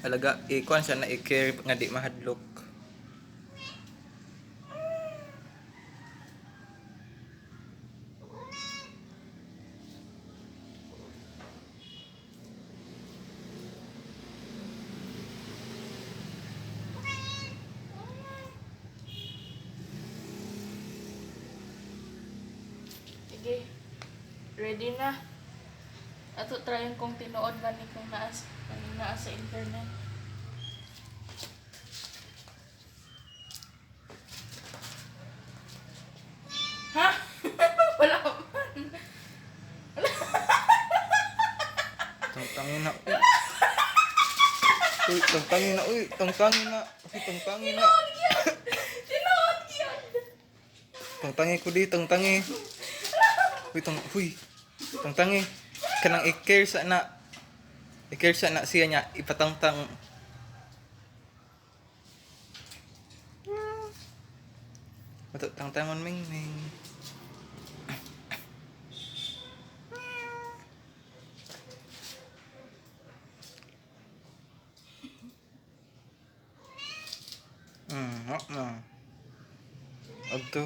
alaga ikuan siya na i-care nga di mahadlok. Sige. Ready na. Ato tryin kong tinuod man ni kung naa sa internet. Ha? Wala man. Tangtangin na. Uy, tangtangin na. Uy, tangtangin na. Uy, tangtangin na. Tinuod yun. Tangtangi ko di, tangtangi. Uy, tangtangi. Kanang i-care sa na. I-care sa na siya niya. Ipatangtang. Tangtangon ming ming. Agto.